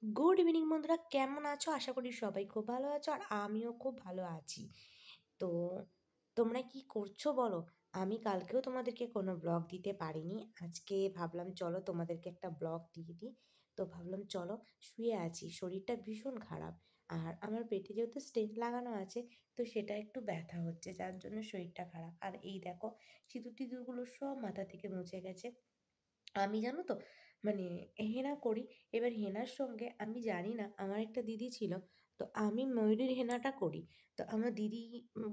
Good evening বন্ধুরা, কেমন আছো? আশা করি সবাই খুব ভালো আছো আর আমিও খুব ভালো আছি। তো তোমরা কি করছো বলো? আমি কালকেও তোমাদেরকে কোনো ব্লগ দিতে পারিনি। আজকে ভাবলাম চলো তোমাদেরকে একটা ব্লগ দিয়ে দিই। তো ভাবলাম চলো, শুয়ে আছি, শরীরটা ভীষণ খারাপ। আর আমার পেটে যেহেতু স্টেন্ট লাগানো আছে, তো সেটা একটু ব্যথা হচ্ছে, যার জন্য শরীরটা খারাপ। আর এই দেখো, সিঁদুর টিঁদুরগুলো সব মাথা থেকে মুছে গেছে। আমি জানো তো, মানে হেনা করি। এবার হেনার সঙ্গে আমি জানি না, আমার একটা দিদি ছিল, তো আমি ময়ূরীর হেনাটা করি। তো আমার দিদি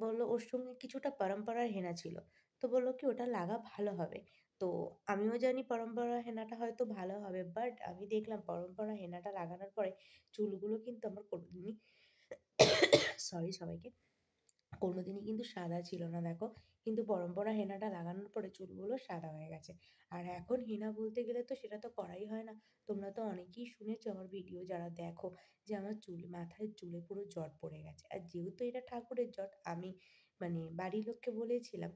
বললো ওর সঙ্গে কিছুটা পরম্পরার হেনা ছিল, তো বললো কি ওটা লাগা ভালো হবে। তো আমিও জানি পরম্পরা হেনাটা হয়তো ভালো হবে, বাট আমি দেখলাম পরম্পরা হেনাটা লাগানোর পরে চুলগুলো কিন্তু আমার কোনোদিনই সরি সবাইকে, কোনোদিনই কিন্তু সাদা ছিল না দেখো। কিন্তু পরম্পরা হেনাটা লাগানোর পরে চুলগুলো সাদা হয়ে গেছে। আর এখন হেনা বলতে গেলে তো সেটা তো করাই হয় না। তোমরা তো অনেকেই শুনেছো আমার ভিডিও যারা দেখো, যে আমার চুল, মাথায় চুলে পুরো জট পড়ে গেছে। আর যেহেতু এটা ঠাকুরের জট, আমি মানে বাড়ির লোককে বলেছিলাম।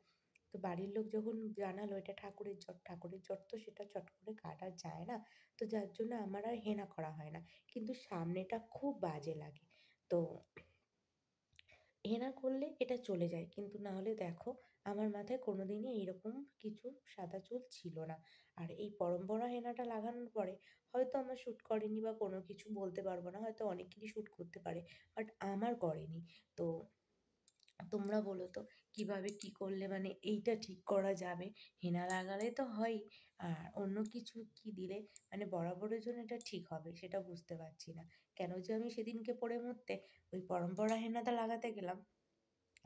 তো বাড়ির লোক যখন জানালো এটা ঠাকুরের জট, ঠাকুরের জট তো সেটা চট করে কাটা যায় না। তো যার জন্য আমার আর হেনা করা হয় না। কিন্তু সামনেটা খুব বাজে লাগে। তো হেনা করলে এটা চলে যায়, কিন্তু না হলে দেখো, আমার মাথায় কোনোদিনই এইরকম কিছু সাদা চুল ছিল না। আর এই পরম্পরা হেনাটা লাগানোর পরে হয়তো আমার শ্যুট করেনি বা কোনো কিছু বলতে পারবো না, হয়তো অনেকেরই শ্যুট করতে পারে, বাট আমার করেনি। তো তোমরা বলো তো, কিভাবে কি করলে মানে এইটা ঠিক করা যাবে? হেনা লাগালে তো হয়ই, আর অন্য কিছু কি দিলে মানে বরাবরের জন্য এটা ঠিক হবে সেটা বুঝতে পারছি না। কেন যে আমি সেদিনকে পড়ে মরতে ওই পরম্পরা হেনাটা লাগাতে গেলাম,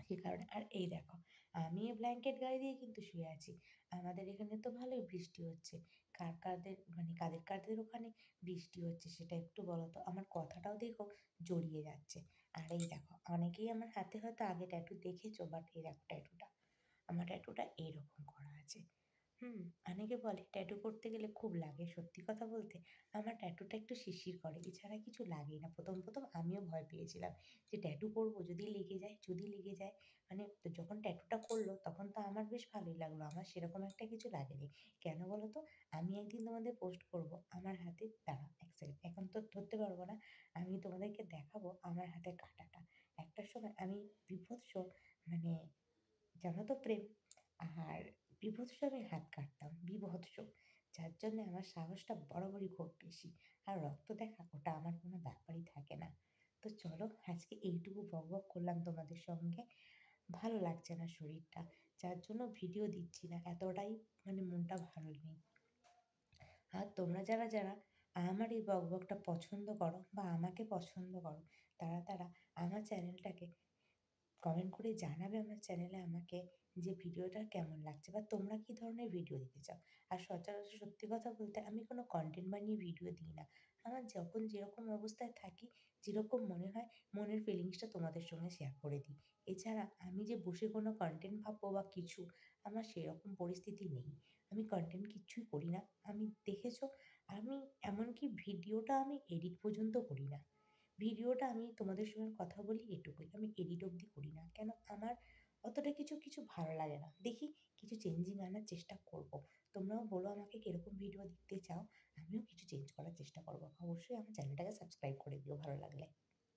সে কারণে। আর এই দেখো, আমি ব্ল্যাঙ্কেট গায়ে দিয়ে কিন্তু শুয়ে আছি। আমাদের এখানে তো ভালোই বৃষ্টি হচ্ছে। কার কাদের মানে কাদের কাদের ওখানে বৃষ্টি হচ্ছে সেটা একটু বলো তো। আমার কথাটাও দেখো জড়িয়ে যাচ্ছে। আর এই দেখো, অনেকেই আমার হাতে হয়তো আগে ট্যাটু দেখেছো, বাট এই দেখো ট্যাটুটা, আমার ট্যাটুটা এইরকম করা আছে। হুম, অনেকে বলে ট্যাটু করতে গেলে খুব লাগে। সত্যি কথা বলতে, আমার ট্যাটুটা একটু শিরশির করে, এছাড়া কিছু লাগেই না। প্রথম প্রথম আমিও ভয় পেয়েছিলাম যে ট্যাটু করবো, যদি লেগে যায়, যদি লেগে যায়। মানে তো যখন ট্যাটুটা করলো তখন তো আমার বেশ ভালোই লাগলো, আমার সেরকম একটা কিছু লাগেনি। কেন বলো তো? আমি একদিন তোমাদের পোস্ট করব আমার হাতে, দাঁড়া এক সেকেন্ড, এখন তো ধরতে পারবো না। আমি তোমাদেরকে দেখাবো আমার হাতের কাঁটাটা। একটা সময় আমি বিভৎস, মানে জানো তো প্রেম, আর বীভৎস আমি হাত কাটতাম, বীভৎস। যার জন্য আমার সাহসটা বরাবরই খুব বেশি। আর রক্ত দেখা ওটা আমার কোনো ব্যাপারই থাকে না। তো চলো, আজকে এইটুকু বকবক করলাম তোমাদের সঙ্গে। ভালো লাগছে না শরীরটা, যার জন্য ভিডিও দিচ্ছি না, এতটাই মানে মনটা ভালো নেই। আর তোমরা যারা যারা আমার এই বকবকটা পছন্দ করো বা আমাকে পছন্দ করো, তারা তারা আমার চ্যানেলটাকে কমেন্ট করে জানাবে আমার চ্যানেলে আমাকে, যে ভিডিওটা কেমন লাগছে বা তোমরা কী ধরনের ভিডিও দিতে চাও। আর সচরাচর সত্যি কথা বলতে আমি কোনো কন্টেন্ট বানিয়ে ভিডিও দিই না। আমার যখন যেরকম অবস্থায় থাকি, যেরকম মনে হয়, মনের ফিলিংসটা তোমাদের সঙ্গে শেয়ার করে দিই। এছাড়া আমি যে বসে কোনো কন্টেন্ট ভাববো বা কিছু, আমার সেরকম পরিস্থিতি নেই। আমি কন্টেন্ট কিচ্ছুই করি না। আমি দেখেছো, আমি এমনকি ভিডিওটা আমি এডিট পর্যন্ত করি না। ভিডিওটা আমি তোমাদের সঙ্গে কথা বলি এটুকুই, আমি এডিট অবধি করি না। কেন? আমার অতটা কিছু কিছু ভালো লাগে না। দেখি কিছু চেঞ্জিং আনার চেষ্টা করব। তোমরাও বলো আমাকে কীরকম ভিডিও দেখতে চাও, আমিও কিছু চেঞ্জ করার চেষ্টা করব। অবশ্যই আমার চ্যানেলটাকে সাবস্ক্রাইব করে দিও ভালো লাগলে।